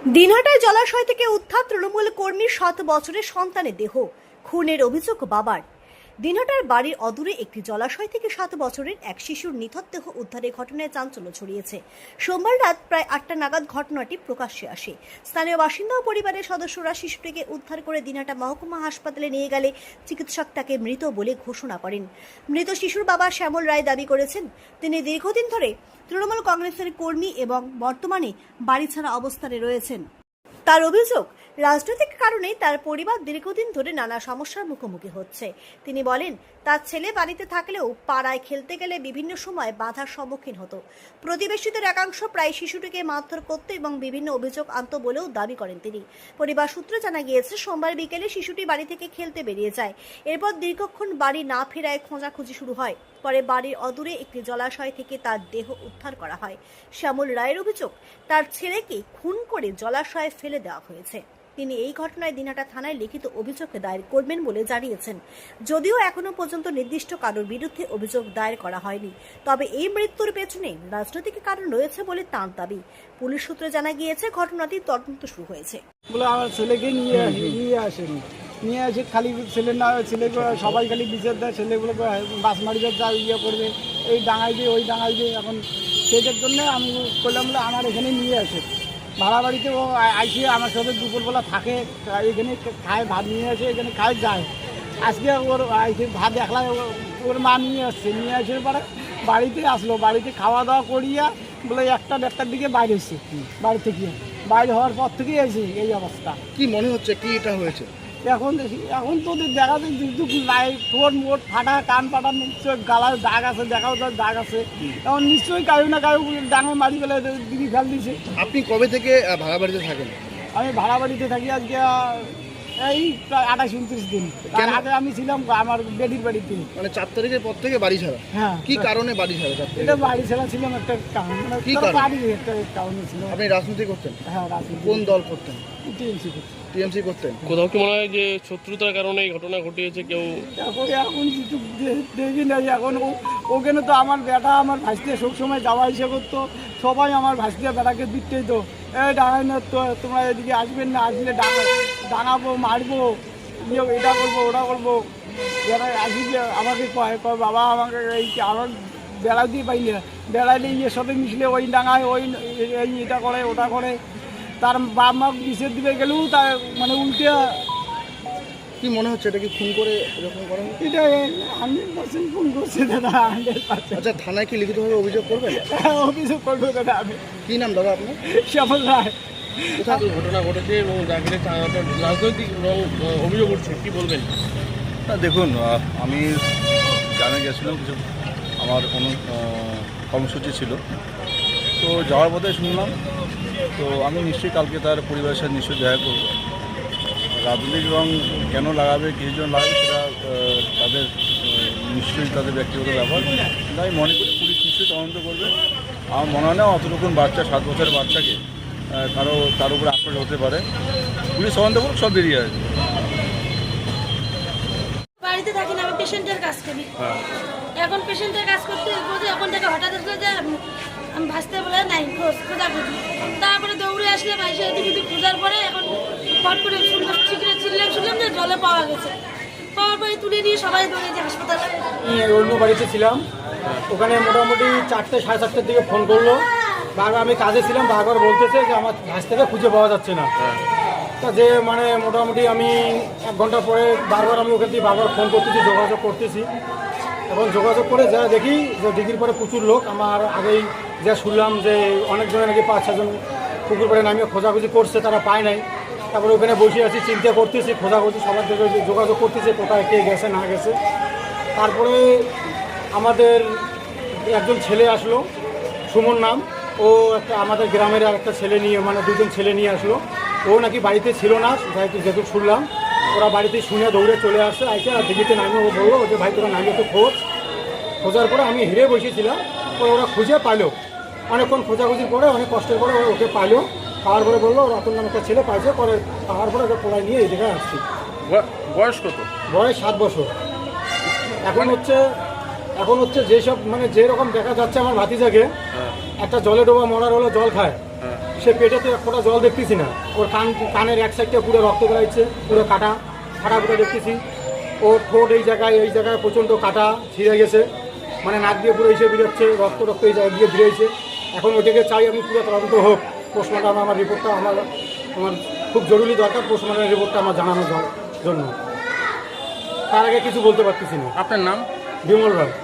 দিনহাটায় জলাশয় থেকে উদ্ধার তৃণমূল কর্মীর 7 বছরের সন্তানের দেহ। খুনের অভিযোগ বাবার। দিনহাটার বাড়ির অদূরে একটি জলাশয় থেকে 7 বছরের এক শিশুর নিথর দেহ উদ্ধারের ঘটনায় চাঞ্চল্য ছড়িয়েছে। সোমবার রাত প্রায় 8টা নাগাদ ঘটনাটি প্রকাশ্যে আসে। স্থানীয় বাসিন্দা ও পরিবারের সদস্যরা শিশুটিকে উদ্ধার করে দিনহাটা মহকুমা হাসপাতালে নিয়ে গেলে চিকিৎসক তাকে মৃত বলে ঘোষণা করেন। মৃত শিশুর বাবা শ্যামল রায় দাবি করেছেন, তিনি দীর্ঘদিন ধরে তৃণমূল কংগ্রেসের কর্মী এবং বর্তমানে বাড়ি ছাড়া অবস্থানে রয়েছেন। তার অভিযোগ, রাজনৈতিক কারণে তার পরিবার দীর্ঘদিন ধরে নানা সমস্যার মুখোমুখি হচ্ছে। তিনি বলেন, তার ছেলে বাড়িতে থাকলেও পাড়ায় খেলতে গেলে বিভিন্ন সময় বাধার সম্মুখীন হতো। প্রতিবেশীদের একাংশ প্রায় শিশুটিকে মারধর করত এবং বিভিন্ন অভিযোগ আনত বলেও দাবি করেন তিনি। পরিবার সূত্রে জানা গিয়েছে, সোমবার বিকেলে শিশুটি বাড়ি থেকে খেলতে বেরিয়ে যায়। এরপর দীর্ঘক্ষণ বাড়ি না ফেরায় খোঁজাখুঁজি শুরু হয়। পরে বাড়ির অদূরে একটি জলাশয় থেকে তার দেহ উদ্ধার করা হয়। শ্যামল রায়ের অভিযোগ, তার ছেলেকে খুন করে জলাশয়ে ফেলে দেওয়া হয়েছে। তিনি এই ঘটনায় দিনহাটা থানায় লিখিত অভিযোগ দায়ের করবেন বলে জানিয়েছেন। যদিও এখনো পর্যন্ত নির্দিষ্ট কারোর বিরুদ্ধে অভিযোগ দায়ের করা হয়নি, তবে এই মৃত্যুর পেছনে রাজনৈতিক কারণ রয়েছে বলে তাঁর দাবি। পুলিশ সূত্রে জানা গিয়েছে, ঘটনাটির তদন্ত শুরু হয়েছে। বলে আমার ছেলেকে নিয়ে আসেনি, নিয়ে আসে খালি ছেলে না ছেলে সবাই খালি বিচার দেয়, ছেলেগুলো বাস মারিবে যা ইয়ে করবে, এই ডাঙাই দিয়ে ওই ডাঙাই দিয়ে। এখন সেটার জন্য আমি করলাম বলে আমার এখানে নিয়ে আসে। ভাড়া বাড়িতে ও আইসে আমার সাথে দুপুরবেলা থাকে, এখানে খায়, ভাত নিয়ে আসে, এখানে খায় যায়। আজকে ওর আইসে ভাত একলা ওর মা নিয়ে আসছে, নিয়ে আসে পরে বাড়িতে আসলো। বাড়িতে খাওয়া দাওয়া করিয়া বলে 1টার দিকে বাইরে এসছে। বাড়ি থেকে বাইরে হওয়ার পর থেকেই এসে এই অবস্থা। কি মনে হচ্ছে, কি এটা হয়েছে? এখন তোদের দেখাতে ঠোঁট মোট ফাটা, কান ফাটা, নিশ্চয়ই গালায় দাগ আছে, দেখাও তার দাগ আছে। এখন নিশ্চয়ই কায়ু না কায়ু ডাঙে মারি ফেলে দিদি ফেল দিছে। আপনি কবে থেকে ভাড়া বাড়িতে থাকেন? আমি ভাড়া বাড়িতে থাকি আজকে এই প্রায় 28-29 দিন। তার আগে আমি ছিলাম আমার বেডির বাড়িতে। মানে 4 তারিখের পর থেকে বাড়ি ছাড়া? হ্যাঁ। কি কারণে বাড়ি ছাড়া? এটা বাড়ি ছাড়া ছিলাম একটা কারণ, কি কারণ? বাড়ির একটা কারণে ছিল। আপনি রাজনীতি করতেন? হ্যাঁ, রাজনীতি। কোন দল করতেন? টিএমসি করছি। টিএমসি করতেন? কোথাও কি মনে হয় যে শত্রুতার কারণে এই ঘটনা ঘটিয়েছে কেউ? এখন কিছু দেখি না। এখন ওখানে তো আমার বেটা, আমার ভাইস্তে সবসময় যাওয়া এসে করতো। সবাই আমার ভাইস্তে বেটাকে দিতেই তো, এই ডাঙাই না তো, তোমরা এদিকে আসবেন না, আসলে ডাঙাবো, মারবো, এটা করবো ওটা করবো। যারা আসি যে আমাকে কয় বাবা আমাকে আমার বেড়া দিয়ে পাই না, বেড়াইলে ইয়ের সাথে মিশলে ওই ডাঙায় ওই এটা করে ওটা করে। তার বাপ মা বিষের দিকে গেলেও তার মানে উল্টে। কি মনে হচ্ছে, এটা কি খুন করে এরকম করেন? এটা 100% ফোন করছে দাদা, 100%। আচ্ছা, থানায় কি লিখিতভাবে অভিযোগ করবেন? অভিযোগ করবো দাদা আমি। কি নাম দাদা আপনার? শ্যামল রায়। কোথায় ঘটনা ঘটেছে এবং যাকে রাজনৈতিক অভিযোগ উঠছে, কি বলবেন? না দেখুন, আমি গ্রামে গেছিলাম, কিছু আমার কোনো কর্মসূচি ছিল, তো যাওয়ার পথে শুনলাম। তো আমি নিশ্চয়ই কালকে তার পরিবারের সাথে নিশ্চয়ই দেখা করবো। রাজনৈতিক রং কেন লাগাবে, কিছুজন লাগাবে, সেটা তাদের নিশ্চয়ই তাদের ব্যক্তিগত ব্যাপার। কিন্তু আমি মনে করি পুলিশ নিশ্চয়ই তদন্ত করবে। আমার মনে হয় না অতটুকুন বাচ্চা, 7 বছরের বাচ্চাকে তার উপরে আক্রমণ হতে পারে। পুলিশ তদন্ত করুক, সব বেরিয়ে আসবে। বাড়িতে থাকি না, আমি পেশেন্টের কাজ করি। এখন পেশেন্টের কাজ করতে বলতে এখন থেকে হঠাৎ আসলে যে আমি ভাসতে বলে নাই খোঁজাখুঁজি, তারপরে দৌড়ে আসলাম। এসে এদিকে খোঁজার পরে এখন ফট করে শুনলাম যে জলে পাওয়া গেছে। পাওয়ার পরে তুলে নিয়ে সবাই দৌড়েছে হাসপাতালে। অন্য বাড়িতে ছিলাম, ওখানে মোটামুটি 4টে সাড়ে 4টার দিকে ফোন করলো। বারবার আমি কাজে ছিলাম, বারবার বলতেছে যে আমার ভাস থেকে খুঁজে পাওয়া যাচ্ছে না। তা যে মানে মোটামুটি আমি 1 ঘন্টা পরে বারবার আমি ওখান থেকে বারবার ফোন করতেছি, যোগাযোগ করতেছি। এখন যোগাযোগ করে যা দেখি যে ডিগ্রির পরে প্রচুর লোক, আমার আগেই যা শুনলাম যে অনেকজনের নাকি 5-6 জন পুকুর পরে নামিয়ে খোঁজাখুঁজি করছে, তারা পায় নাই। তারপরে ওখানে বসে আছি, চিন্তা করতেছি, খোঁজাখুঁজি সবার থেকে যোগাযোগ করতেছি কোথায় কে গেছে না গেছে। তারপরে আমাদের একজন ছেলে আসলো, সুমন নাম, ও একটা আমাদের গ্রামের আর একটা ছেলে নিয়ে, মানে 2জন ছেলে নিয়ে আসলো। ও নাকি বাড়িতে ছিল না, যেহেতু শুনলাম। ওরা বাড়িতে শুনে দৌড়ে চলে আসছে, আইসে আর দিঘিতে নামিয়ে ও বললো যে ভাই তোরা নামিয়ে তো খোঁজার পরে আমি হিরে বসেছিলাম। পরে ওরা খুঁজে পাইলো, অনেকক্ষণ খোঁজাখুঁজির পরে অনেক কষ্টের পরে ওকে পাইলো। পাওয়ার পরে বললো রতন নাম একটা ছেলে পাইছে। পরে পাওয়ার পরে ওকে পড়ায় নিয়ে এই জায়গায় আসছি। বয়স কত? বয়স 7 বছর। এখন হচ্ছে যেসব মানে যেরকম দেখা যাচ্ছে আমার ভাতিজাকে একটা জলে ডোবা মরার হলো জল খায়, সে পেটে তো এক ফোঁটা জল দেখতেছি না, ওর কানের এক সাইডটা পুরো রক্ত বেরাচ্ছে, পুরো কাটা পুরো দেখতেছি। ওর ঠোঁট এই জায়গায় প্রচণ্ড কাটা ছিঁড়ে গেছে, মানে নাক দিয়ে পুরো এসে বেরোচ্ছে, রক্ত এই জায়গা দিয়ে বেরিয়েছে। এখন ওইটাকে চাই আমি পুরো তদন্ত হোক, পোস্টমর্টম আমার রিপোর্টটা আমার খুব জরুরি দরকার, পোস্টমর্টমের রিপোর্টটা আমার জানানোর জন্য। তার আগে কিছু বলতে পারতেছি না। আপনার নাম? বিমল রায়।